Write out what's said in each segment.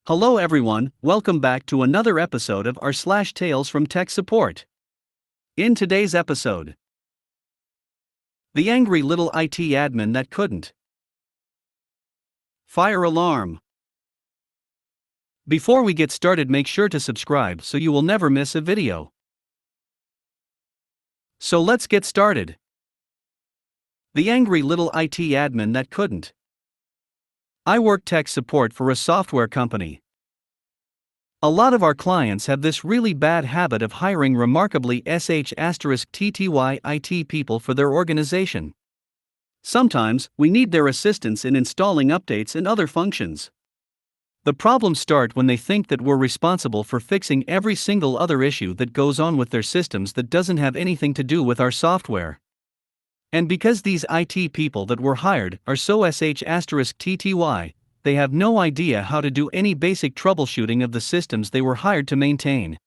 Hello everyone, welcome back to another episode of r/slash Tales from Tech Support. In today's episode, the angry little IT admin that couldn't. Fire alarm. Before we get started, make sure to subscribe so you will never miss a video. So let's get started. The angry little IT admin that couldn't. I work tech support for a software company. A lot of our clients have this really bad habit of hiring remarkably sh*tty IT people for their organization. Sometimes, we need their assistance in installing updates and other functions. The problems start when they think that we're responsible for fixing every single other issue that goes on with their systems that doesn't have anything to do with our software. And because these IT people that were hired are so sh*tty, they have no idea how to do any basic troubleshooting of the systems they were hired to maintain.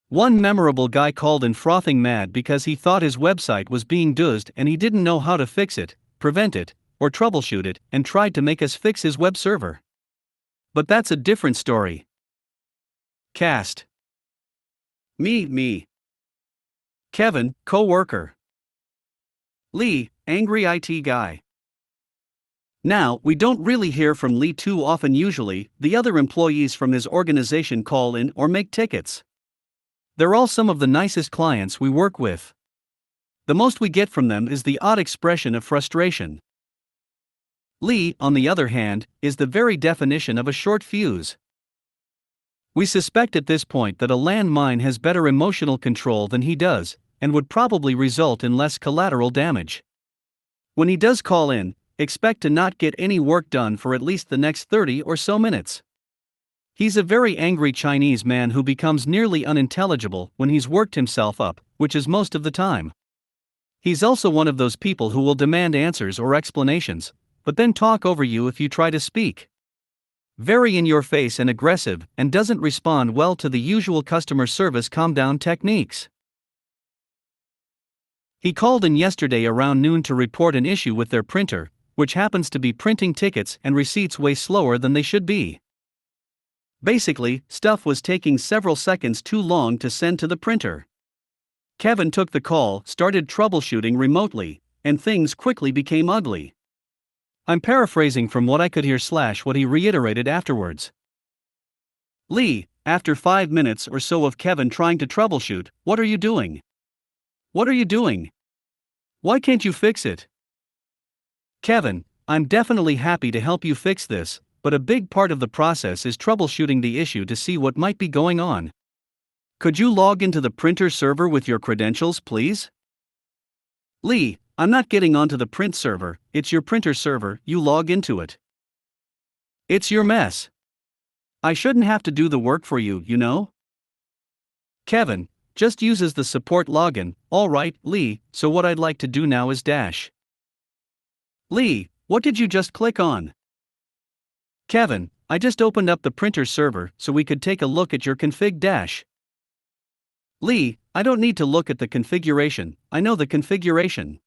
One memorable guy called in frothing mad because he thought his website was being doozed and he didn't know how to fix it, prevent it, or troubleshoot it, and tried to make us fix his web server. But that's a different story. Cast. Me. Kevin, co-worker. Lee, angry IT guy. Now, we don't really hear from Lee too often. Usually, the other employees from his organization call in or make tickets. They're all some of the nicest clients we work with. The most we get from them is the odd expression of frustration. Lee, on the other hand, is the very definition of a short fuse. We suspect at this point that a landmine has better emotional control than he does, and would probably result in less collateral damage. When he does call in, expect to not get any work done for at least the next 30 or so minutes. He's a very angry Chinese man who becomes nearly unintelligible when he's worked himself up, which is most of the time. He's also one of those people who will demand answers or explanations, but then talk over you if you try to speak. Very in your face and aggressive, and doesn't respond well to the usual customer service calm down techniques. He called in yesterday around noon to report an issue with their printer, which happens to be printing tickets and receipts way slower than they should be. Basically, stuff was taking several seconds too long to send to the printer. Kevin took the call, started troubleshooting remotely, and things quickly became ugly. I'm paraphrasing from what I could hear / what he reiterated afterwards. Lee, after 5 minutes or so of Kevin trying to troubleshoot, "What are you doing? What are you doing? Why can't you fix it?" Kevin, "I'm definitely happy to help you fix this, but a big part of the process is troubleshooting the issue to see what might be going on. Could you log into the printer server with your credentials, please?" Lee, "I'm not getting onto the print server, it's your printer server, you log into it. It's your mess. I shouldn't have to do the work for you, you know?" Kevin, "Just uses the support login." "Alright, Lee, so what I'd like to do now is dash." Lee, "What did you just click on?" Kevin, "I just opened up the printer server so we could take a look at your config dash." Lee, "I don't need to look at the configuration, I know the configuration.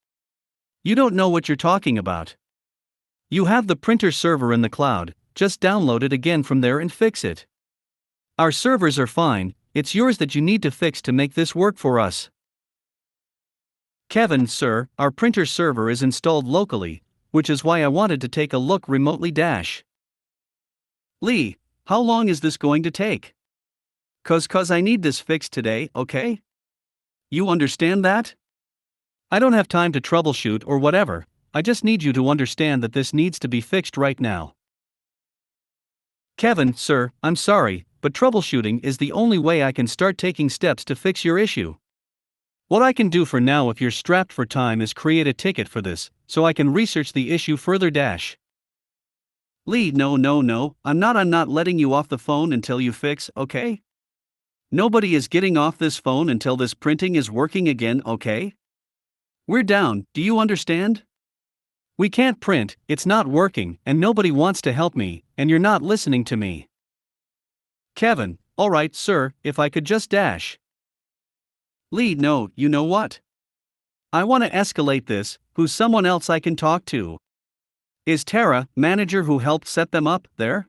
You don't know what you're talking about. You have the printer server in the cloud, just download it again from there and fix it. Our servers are fine, it's yours that you need to fix to make this work for us." Kevin, "Sir, our printer server is installed locally, which is why I wanted to take a look remotely dash." Lee, "How long is this going to take? Cause I need this fixed today, okay? You understand that? I don't have time to troubleshoot or whatever, I just need you to understand that this needs to be fixed right now." Kevin, "Sir, I'm sorry, but troubleshooting is the only way I can start taking steps to fix your issue. What I can do for now, if you're strapped for time, is create a ticket for this, so I can research the issue further dash." Lee, No, I'm not letting you off the phone until you fix, okay? Nobody is getting off this phone until this printing is working again, okay? We're down, do you understand? We can't print, it's not working, and nobody wants to help me, and you're not listening to me. Kevin, "Alright, sir, if I could just dash." Lee, No, you know what? I want to escalate this. Who's someone else I can talk to? Is Tara, manager who helped set them up, there?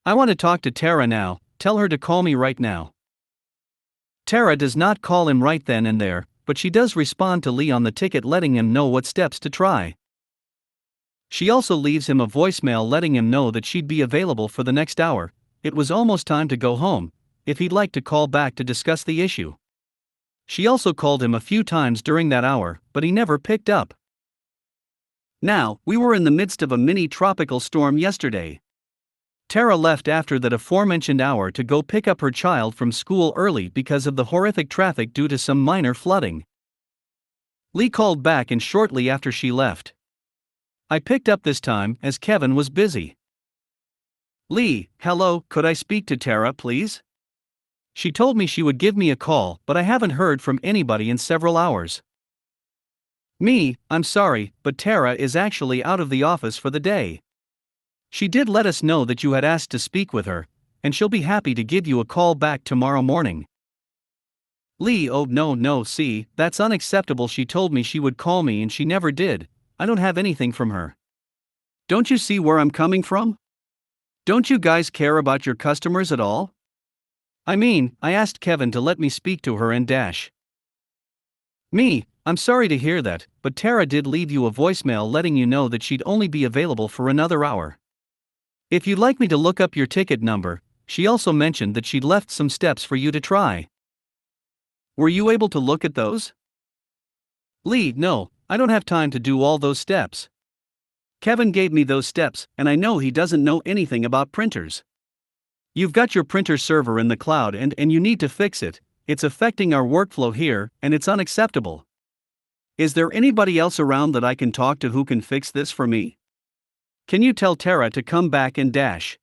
I want to talk to Tara now, tell her to call me right now. Tara does not call him right then and there, but she does respond to Lee on the ticket letting him know what steps to try. She also leaves him a voicemail letting him know that she'd be available for the next hour. It was almost time to go home, if he'd like to call back to discuss the issue. She also called him a few times during that hour, but he never picked up. Now, we were in the midst of a mini tropical storm yesterday. Tara left after that aforementioned hour to go pick up her child from school early because of the horrific traffic due to some minor flooding. Lee called back and shortly after she left. I picked up this time as Kevin was busy. Lee, hello, could I speak to Tara, please? She told me she would give me a call, but I haven't heard from anybody in several hours. Me, I'm sorry, but Tara is actually out of the office for the day. She did let us know that you had asked to speak with her, and she'll be happy to give you a call back tomorrow morning. Lee, oh no, see, that's unacceptable. She told me she would call me and she never did. I don't have anything from her. Don't you see where I'm coming from? Don't you guys care about your customers at all? I mean, I asked Kevin to let me speak to her and dash. Me, I'm sorry to hear that, but Tara did leave you a voicemail letting you know that she'd only be available for another hour. If you'd like me to look up your ticket number, she also mentioned that she'd left some steps for you to try. Were you able to look at those? Lee, no, I don't have time to do all those steps. Kevin gave me those steps, and I know he doesn't know anything about printers. You've got your printer server in the cloud and you need to fix it. It's affecting our workflow here, and it's unacceptable. Is there anybody else around that I can talk to who can fix this for me? Can you tell Tara to come back and dash?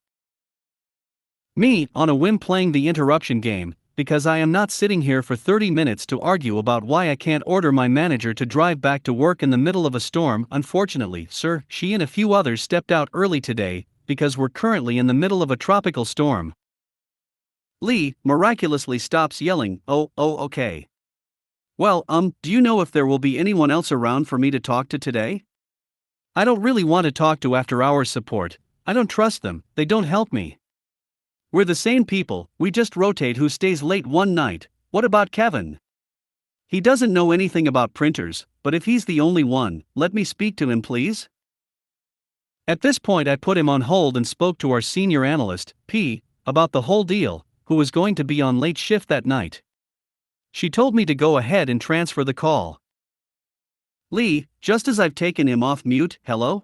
Me, on a whim playing the interruption game, because I am not sitting here for 30 minutes to argue about why I can't order my manager to drive back to work in the middle of a storm. Unfortunately, sir, she and a few others stepped out early today, because we're currently in the middle of a tropical storm. Lee miraculously stops yelling, oh, okay. Well, do you know if there will be anyone else around for me to talk to today? I don't really want to talk to after-hours support. I don't trust them, they don't help me. We're the same people, we just rotate who stays late one night. What about Kevin? He doesn't know anything about printers, but if he's the only one, let me speak to him, please. At this point I put him on hold and spoke to our senior analyst, P, about the whole deal, who was going to be on late shift that night. She told me to go ahead and transfer the call. Lee, just as I've taken him off mute, hello?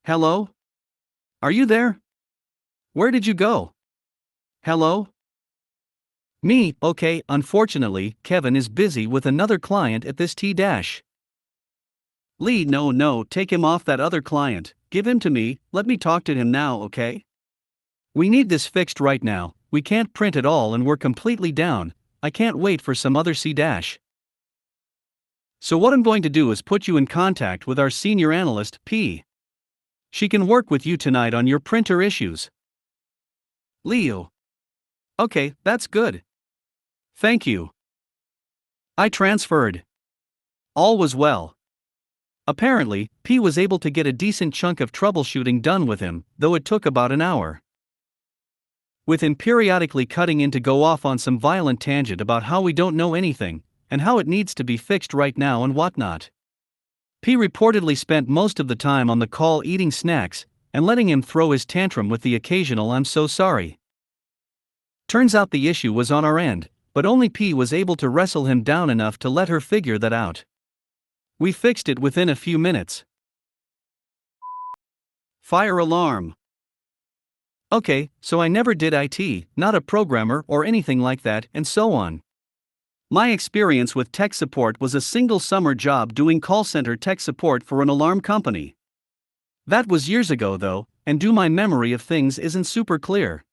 Hello? Are you there? Where did you go? Hello? Me, okay, unfortunately, Kevin is busy with another client at this T-dash. Lee, no, take him off that other client, give him to me, let me talk to him now, okay? We need this fixed right now, we can't print at all and we're completely down, I can't wait for some other C-dash. So what I'm going to do is put you in contact with our senior analyst, P. She can work with you tonight on your printer issues. Leo. Okay, that's good. Thank you. I transferred. All was well. Apparently, P was able to get a decent chunk of troubleshooting done with him, though it took about an hour. With him periodically cutting in to go off on some violent tangent about how we don't know anything, and how it needs to be fixed right now and whatnot. P reportedly spent most of the time on the call eating snacks, and letting him throw his tantrum with the occasional "I'm so sorry." Turns out the issue was on our end, but only P was able to wrestle him down enough to let her figure that out. We fixed it within a few minutes. Fire alarm. Okay, so I never did IT, not a programmer or anything like that, and so on. My experience with tech support was a single summer job doing call center tech support for an alarm company. That was years ago though, and my memory of things isn't super clear.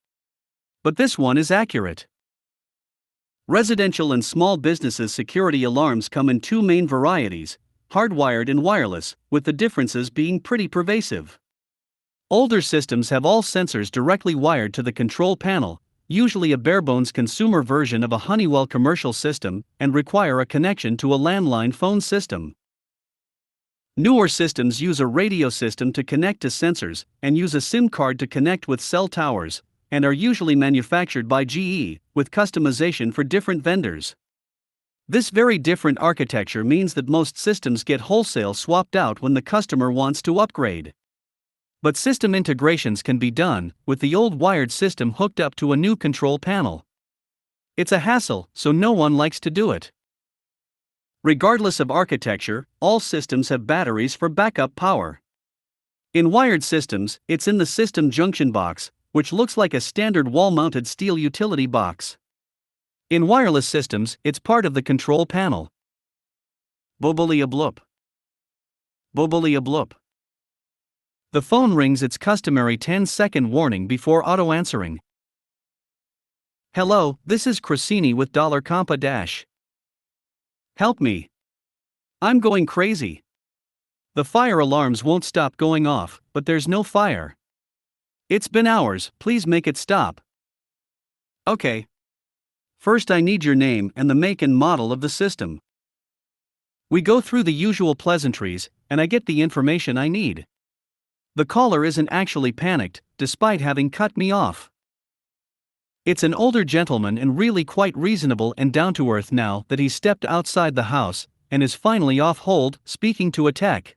But this one is accurate. Residential and small businesses security alarms come in two main varieties, hardwired and wireless, with the differences being pretty pervasive. Older systems have all sensors directly wired to the control panel, usually a barebones consumer version of a Honeywell commercial system, and require a connection to a landline phone system. Newer systems use a radio system to connect to sensors, and use a SIM card to connect with cell towers, and are usually manufactured by GE, with customization for different vendors. This very different architecture means that most systems get wholesale swapped out when the customer wants to upgrade. But system integrations can be done with the old wired system hooked up to a new control panel. It's a hassle, so no one likes to do it. Regardless of architecture, all systems have batteries for backup power. In wired systems, it's in the system junction box, which looks like a standard wall-mounted steel utility box. In wireless systems, it's part of the control panel. Bobolia bloop. Bobolia bloop. The phone rings its customary 10-second warning before auto-answering. Hello, this is Crosini with $Compa Dash. Help me. I'm going crazy. The fire alarms won't stop going off, but there's no fire. It's been hours, please make it stop. Okay. First I need your name and the make and model of the system. We go through the usual pleasantries, and I get the information I need. The caller isn't actually panicked, despite having cut me off. It's an older gentleman and really quite reasonable and down-to-earth now that he's stepped outside the house and is finally off hold, speaking to a tech.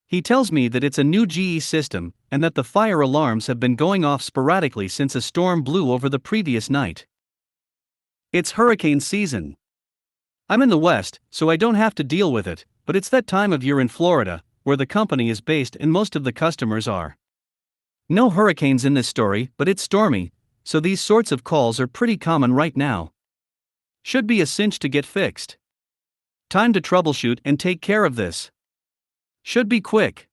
He tells me that it's a new GE system and that the fire alarms have been going off sporadically since a storm blew over the previous night. It's hurricane season. I'm in the West, so I don't have to deal with it, but it's that time of year in Florida, where the company is based and most of the customers are. No hurricanes in this story, but it's stormy, so these sorts of calls are pretty common right now. Should be a cinch to get fixed. Time to troubleshoot and take care of this. Should be quick.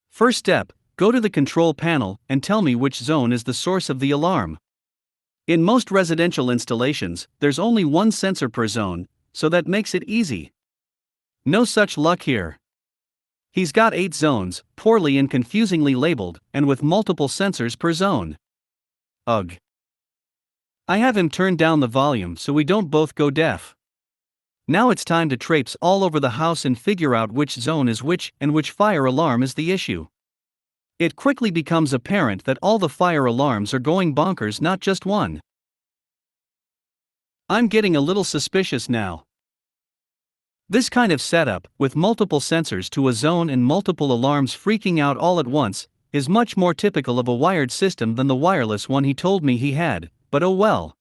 First step, go to the control panel and tell me which zone is the source of the alarm. In most residential installations, there's only one sensor per zone, so that makes it easy. No such luck here. He's got 8 zones, poorly and confusingly labeled, and with multiple sensors per zone. Ugh. I have him turn down the volume so we don't both go deaf. Now it's time to traipse all over the house and figure out which zone is which and which fire alarm is the issue. It quickly becomes apparent that all the fire alarms are going bonkers, not just one. I'm getting a little suspicious now. This kind of setup, with multiple sensors to a zone and multiple alarms freaking out all at once, is much more typical of a wired system than the wireless one he told me he had, but oh well.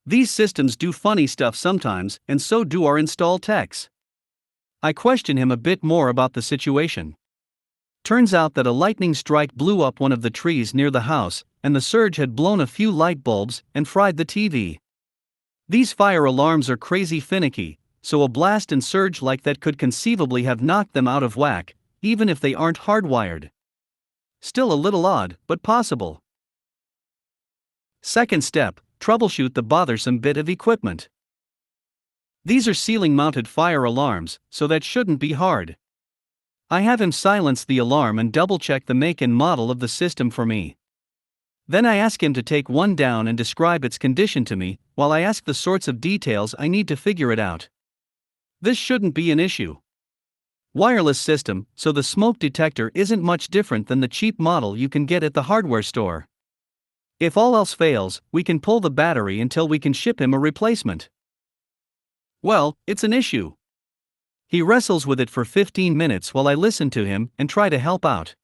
These systems do funny stuff sometimes, and so do our install techs. I question him a bit more about the situation. Turns out that a lightning strike blew up one of the trees near the house, and the surge had blown a few light bulbs and fried the TV. These fire alarms are crazy finicky, so a blast and surge like that could conceivably have knocked them out of whack, even if they aren't hardwired. Still a little odd, but possible. Second step, troubleshoot the bothersome bit of equipment. These are ceiling-mounted fire alarms, so that shouldn't be hard. I have him silence the alarm and double-check the make and model of the system for me. Then I ask him to take one down and describe its condition to me, while I ask the sorts of details I need to figure it out. This shouldn't be an issue. Wireless system, so the smoke detector isn't much different than the cheap model you can get at the hardware store. If all else fails, we can pull the battery until we can ship him a replacement. Well, it's an issue. He wrestles with it for 15 minutes while I listen to him and try to help out.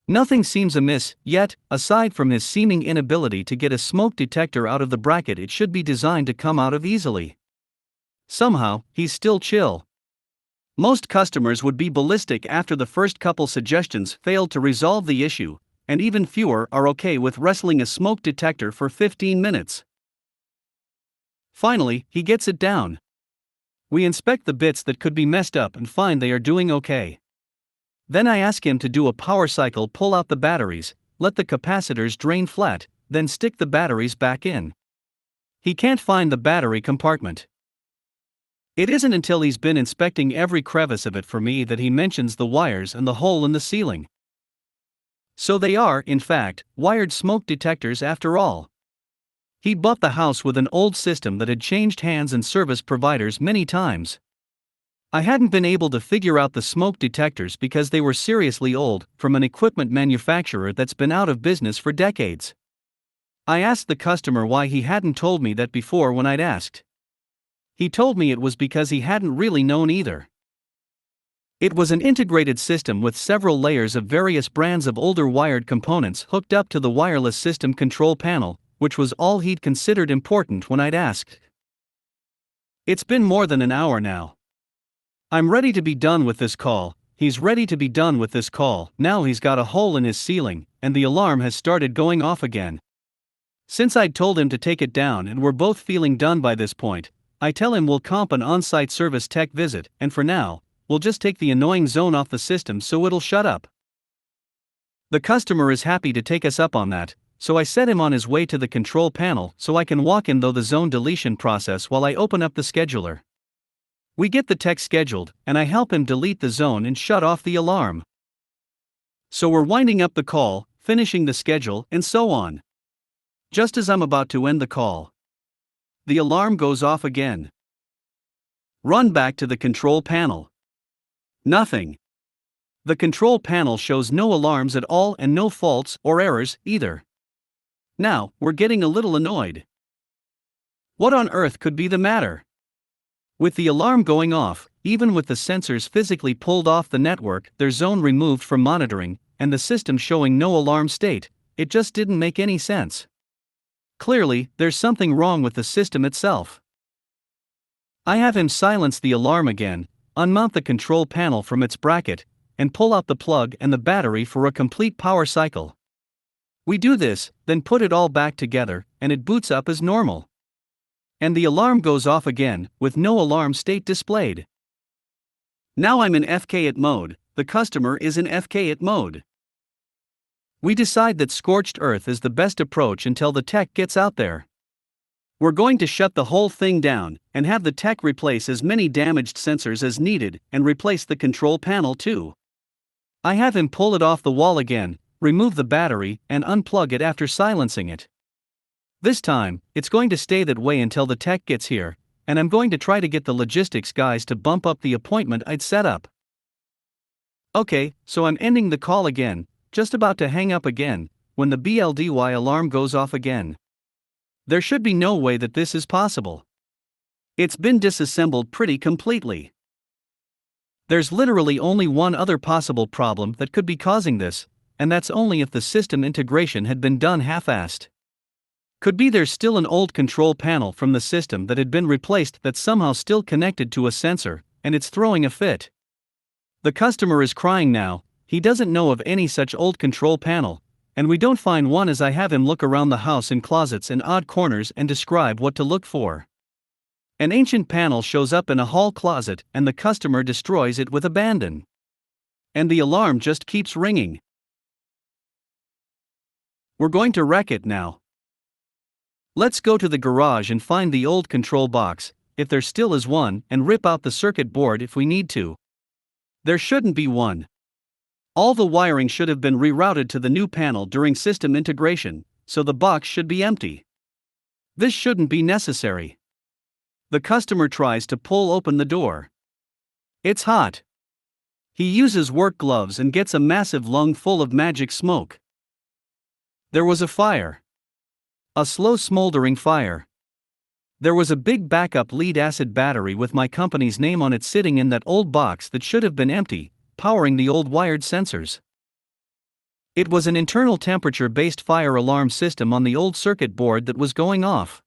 Nothing seems amiss, yet, aside from his seeming inability to get a smoke detector out of the bracket it should be designed to come out of easily. Somehow, he's still chill. Most customers would be ballistic after the first couple suggestions failed to resolve the issue, and even fewer are okay with wrestling a smoke detector for 15 minutes. Finally, he gets it down. We inspect the bits that could be messed up and find they are doing okay. Then I ask him to do a power cycle, pull out the batteries, let the capacitors drain flat, then stick the batteries back in. He can't find the battery compartment. It isn't until he's been inspecting every crevice of it for me that he mentions the wires and the hole in the ceiling. So they are, in fact, wired smoke detectors after all. He bought the house with an old system that had changed hands and service providers many times. I hadn't been able to figure out the smoke detectors because they were seriously old, from an equipment manufacturer that's been out of business for decades. I asked the customer why he hadn't told me that before when I'd asked. He told me it was because he hadn't really known either. It was an integrated system with several layers of various brands of older wired components hooked up to the wireless system control panel, which was all he'd considered important when I'd asked. It's been more than an hour now. I'm ready to be done with this call. He's ready to be done with this call. Now he's got a hole in his ceiling, and the alarm has started going off again. Since I'd told him to take it down and we're both feeling done by this point, I tell him we'll comp an on-site service tech visit, and for now, we'll just take the annoying zone off the system so it'll shut up. The customer is happy to take us up on that, so I set him on his way to the control panel so I can walk in through the zone deletion process while I open up the scheduler. We get the tech scheduled, and I help him delete the zone and shut off the alarm. So we're winding up the call, finishing the schedule, and so on. Just as I'm about to end the call, the alarm goes off again. Run back to the control panel. Nothing. The control panel shows no alarms at all and no faults or errors either. Now, we're getting a little annoyed. What on earth could be the matter? With the alarm going off, even with the sensors physically pulled off the network, their zone removed from monitoring, and the system showing no alarm state, it just didn't make any sense. Clearly, there's something wrong with the system itself. I have him silence the alarm again, unmount the control panel from its bracket, and pull out the plug and the battery for a complete power cycle. We do this, then put it all back together, and it boots up as normal. And the alarm goes off again, with no alarm state displayed. Now I'm in FK-IT mode, the customer is in FK-IT mode. We decide that scorched earth is the best approach until the tech gets out there. We're going to shut the whole thing down, and have the tech replace as many damaged sensors as needed, and replace the control panel too. I have him pull it off the wall again, remove the battery, and unplug it after silencing it. This time, it's going to stay that way until the tech gets here, and I'm going to try to get the logistics guys to bump up the appointment I'd set up. Okay, so I'm ending the call again, just about to hang up again, when the BLDY alarm goes off again. There should be no way that this is possible. It's been disassembled pretty completely. There's literally only one other possible problem that could be causing this, and that's only if the system integration had been done half-assed. Could be there's still an old control panel from the system that had been replaced that's somehow still connected to a sensor, and it's throwing a fit. The customer is crying now, he doesn't know of any such old control panel, and we don't find one as I have him look around the house in closets and odd corners and describe what to look for. An ancient panel shows up in a hall closet and the customer destroys it with abandon. And the alarm just keeps ringing. We're going to wreck it now. Let's go to the garage and find the old control box, if there still is one, and rip out the circuit board if we need to. There shouldn't be one. All the wiring should have been rerouted to the new panel during system integration, so the box should be empty. This shouldn't be necessary. The customer tries to pull open the door. It's hot. He uses work gloves and gets a massive lung full of magic smoke. There was a fire. A slow smoldering fire. There was a big backup lead-acid battery with my company's name on it sitting in that old box that should have been empty, powering the old wired sensors. It was an internal temperature-based fire alarm system on the old circuit board that was going off.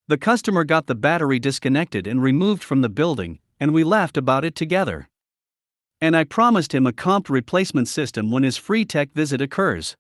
The customer got the battery disconnected and removed from the building, and we laughed about it together. And I promised him a comped replacement system when his free tech visit occurs.